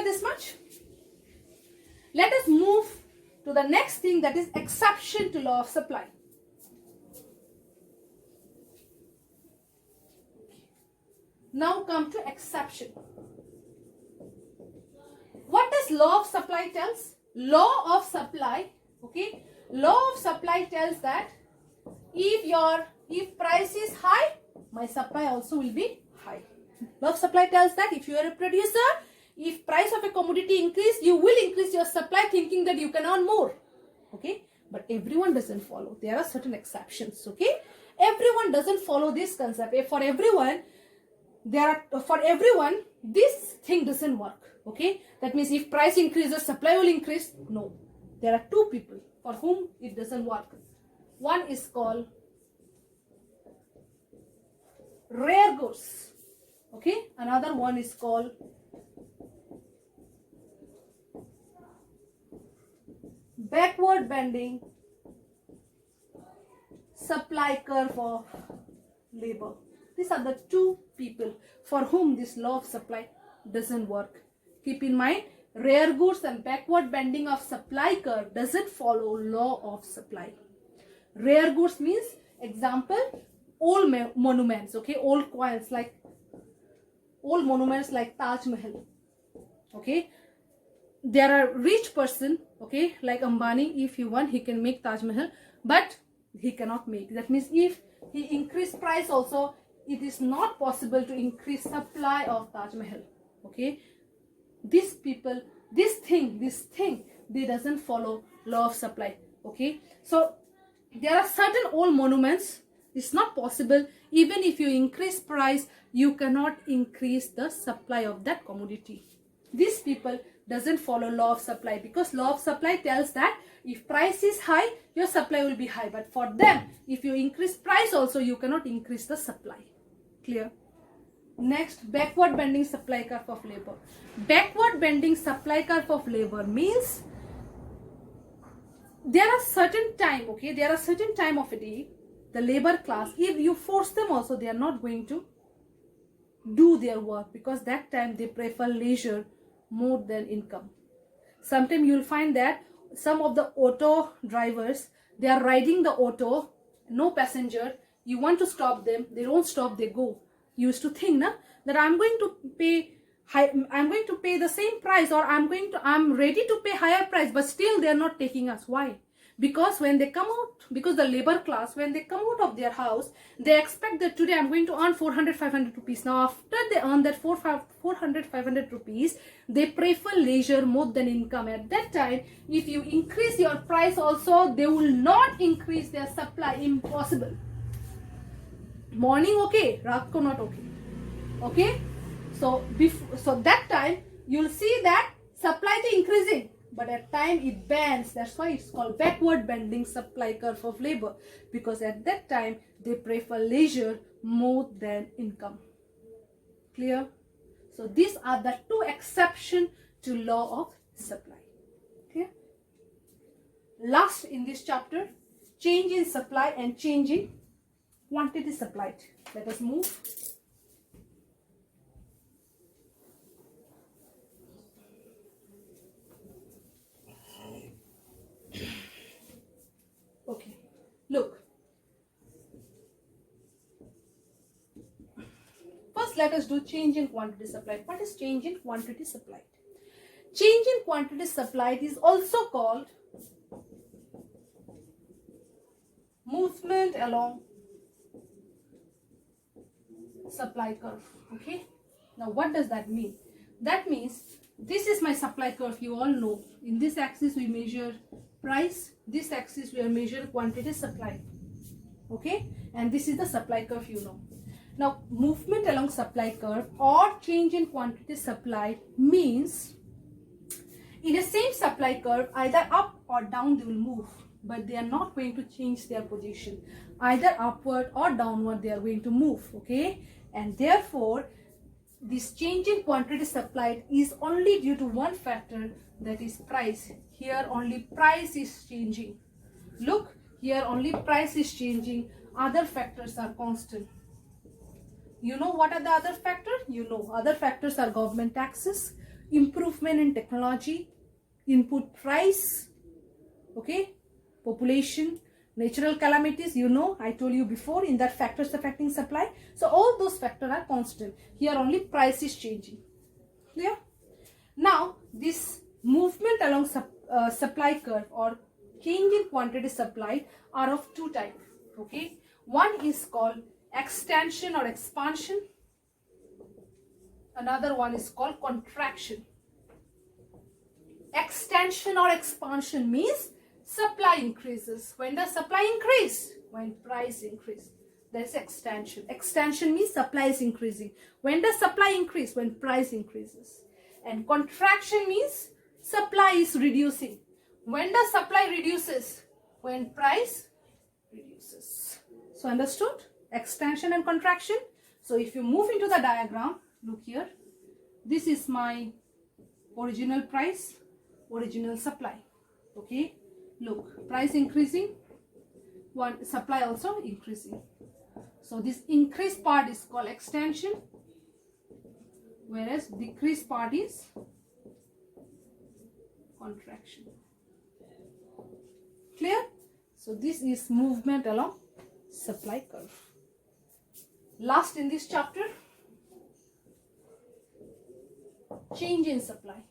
clear this much? Let us move to the next thing, that is exception to law of supply. Now come to exception. What does law of supply tells? Law of supply, okay? Law of supply tells that if price is high, my supply also will be high. Law of supply tells that if you are a producer, if price of a commodity increase, you will increase your supply thinking that you can earn more. Okay? But everyone doesn't follow. There are certain exceptions. Okay? Everyone doesn't follow this concept. For everyone, this thing doesn't work. Okay? That means if price increases, supply will increase. No. There are two people for whom it doesn't work. One is called rare goods. Okay? Another one is called backward bending supply curve of labor. These are the two people for whom this law of supply doesn't work. Keep in mind, rare goods and backward bending of supply curve doesn't follow law of supply. Rare goods means, example, old monuments, okay, old coins, like old monuments like Taj Mahal. Okay, there are rich person, okay, like Ambani, if he want, he can make Taj Mahal, but he cannot make. That means if he increase price also, it is not possible to increase supply of Taj Mahal. Okay, these people, this thing, they doesn't follow law of supply. Okay, so there are certain old monuments, it's not possible. Even if you increase price, you cannot increase the supply of that commodity. These people doesn't follow law of supply, because law of supply tells that if price is high, your supply will be high. But for them, if you increase price also, you cannot increase the supply. Clear? Next, backward bending supply curve of labor. Backward bending supply curve of labor means there are certain time, okay, there are certain time of a day, the labor class, if you force them also, they are not going to do their work, because that time they prefer leisure more than income. Sometimes you will find that some of the auto drivers, they are riding the auto, no passenger, you want to stop them, they don't stop, they go. You used to think that I'm going to pay the same price, or I'm ready to pay higher price, but still they are not taking us. Why? Because when they come out, because the labor class, when they come out of their house, they expect that today I'm going to earn 400-500 rupees. Now after they earn that 400-500 rupees, they prefer leisure more than income. At that time, if you increase your price also, they will not increase their supply. Impossible. Morning okay, raat ko not okay. Okay, so that time you'll see that supply is increasing, but at time it bends. That's why it's called backward bending supply curve of labor, because at that time they prefer leisure more than income. Clear? So these are the two exceptions to law of supply. Clear? Last in this chapter, change in supply and change in quantity supplied. Let us move. Okay, look. First, let us do change in quantity supplied. What is change in quantity supplied? Change in quantity supplied is also called movement along supply curve. Okay, now what does that mean? That means this is my supply curve. You all know, in this axis we measure price, this axis we measure quantity supplied. Okay, and this is the supply curve, you know. Now movement along supply curve or change in quantity supplied means in the same supply curve, either up or down they will move, but they are not going to change their position. Either upward or downward they are going to move. Okay, and therefore this change in quantity supplied is only due to one factor, that is price. Here only price is changing. Look, here only price is changing. Other factors are constant. You know what are the other factors? You know, other factors are government taxes, improvement in technology, input price, okay, population, natural calamities, you know, I told you before in that factors affecting supply. So all those factors are constant. Here only price is changing. Clear? Now this movement along supply curve or change in quantity supplied are of two types. Okay, one is called extension or expansion. Another one is called contraction. Extension or expansion means supply increases. When does supply increase? When price increase. That is extension. Extension means supply is increasing. When does supply increase? When price increases. And contraction means supply is reducing. When does supply reduces? When price reduces. So understood? Extension and contraction. So if you move into the diagram, look here. This is my original price, original supply. Okay. Look, price increasing, one supply also increasing. So this increased part is called extension, whereas decreased part is contraction. Clear? So this is movement along supply curve. Last in this chapter, change in supply.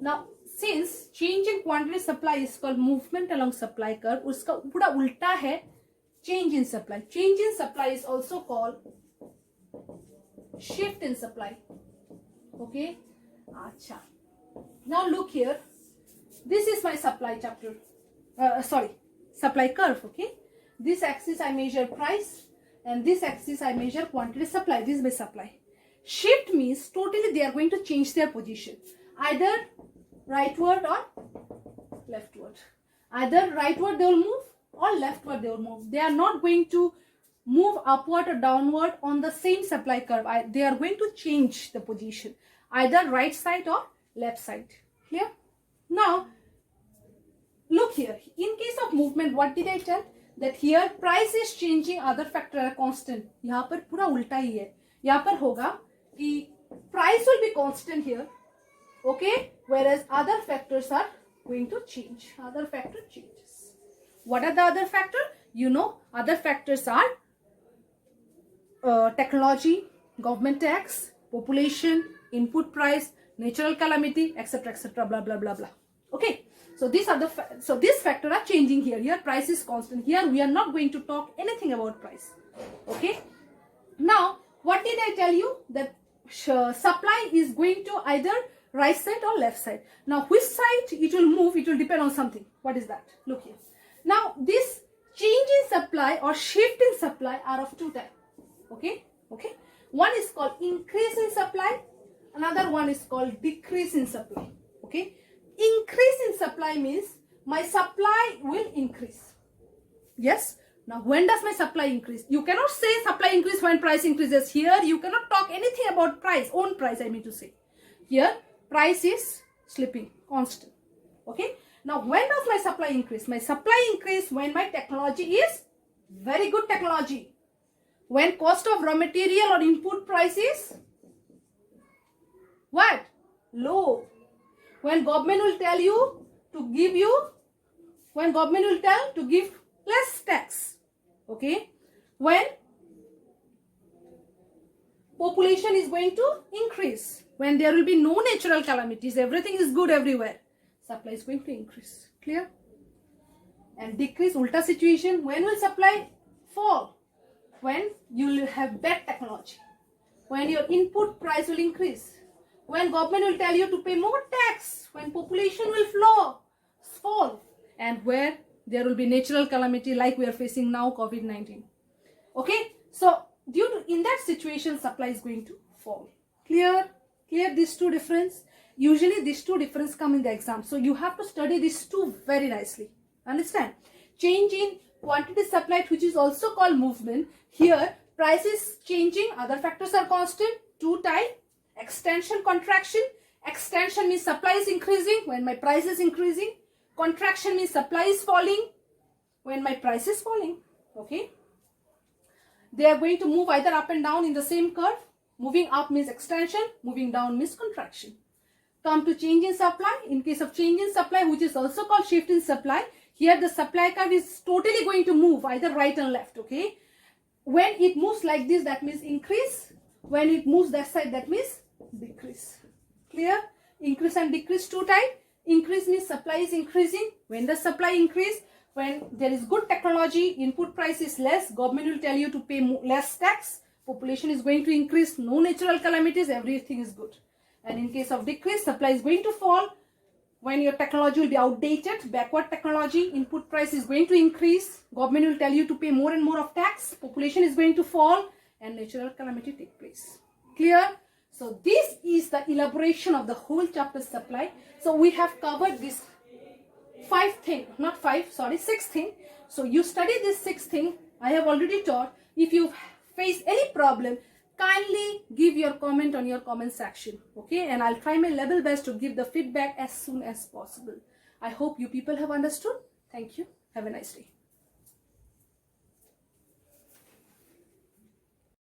Now since change in quantity supply is called movement along supply curve, उसका पूरा उल्टा है change in supply. Change in supply is also called shift in supply. Okay, acha. Now look here. This is my supply chapter. Supply curve. Okay, this axis I measure price, and this axis I measure quantity supply. This is my supply. Shift means totally they are going to change their position, either rightward or leftward. Either rightward they will move or leftward they will move. They are not going to move upward or downward on the same supply curve. They are going to change the position, either right side or left side. Clear? Now look here. In case of movement, what did I tell? That here price is changing, other factor are constant. यहाँ पर पूरा उल्टा ही है. यहाँ पर होगा कि price will be constant here. Okay, whereas other factors are going to change. Other factor changes. What are the other factors? You know, other factors are technology, government tax, population, input price, natural calamity, etc., blah blah blah blah. Okay, so these are so these factors are changing here. Here price is constant. Here we are not going to talk anything about price. Okay. Now what did I tell you? That supply is going to either right side or left side. Now which side it will move, it will depend on something. What is that? Look here. Now this change in supply or shift in supply are of two types. Okay. One is called increase in supply. Another one is called decrease in supply. Okay. Increase in supply means my supply will increase. Yes. Now when does my supply increase? You cannot say supply increase when price increases. Here you cannot talk anything about price, own price I mean to say. Here price is slipping, constant. Okay. Now when does my supply increase? My supply increase when my technology is very good technology. When cost of raw material or input price is what? Low. When government will tell you to give less tax. Okay. When population is going to increase. When there will be no natural calamities, everything is good everywhere, supply is going to increase. Clear? And decrease, ulta situation, when will supply fall? When you will have bad technology. When your input price will increase. When government will tell you to pay more tax. When population will fall. And where there will be natural calamity like we are facing now, COVID-19. Okay? So, in that situation, supply is going to fall. Clear? Clear these two difference? Usually these two difference come in the exam. So you have to study these two very nicely. Understand? Change in quantity supplied, which is also called movement. Here price is changing, other factors are constant. Two type, extension, contraction. Extension means supply is increasing when my price is increasing. Contraction means supply is falling when my price is falling. Okay? They are going to move either up and down in the same curve. Moving up means extension, moving down means contraction. Come to change in supply. In case of change in supply, which is also called shift in supply, here the supply curve is totally going to move either right and left, okay? When it moves like this, that means increase. When it moves that side, that means decrease. Clear? Increase and decrease two types. Increase means supply is increasing. When the supply increase, when there is good technology, input price is less, government will tell you to pay less tax, population is going to increase, no natural calamities, everything is good. And in case of decrease, supply is going to fall. When your technology will be outdated, backward technology, input price is going to increase, government will tell you to pay more and more of tax, population is going to fall, and natural calamity take place. Clear? So this is the elaboration of the whole chapter supply. So we have covered this six thing. So you study this sixth thing. I have already taught. If you face any problem, kindly give your comment on your comment section, okay? And I'll try my level best to give the feedback as soon as possible. I hope you people have understood. Thank you. Have a nice day.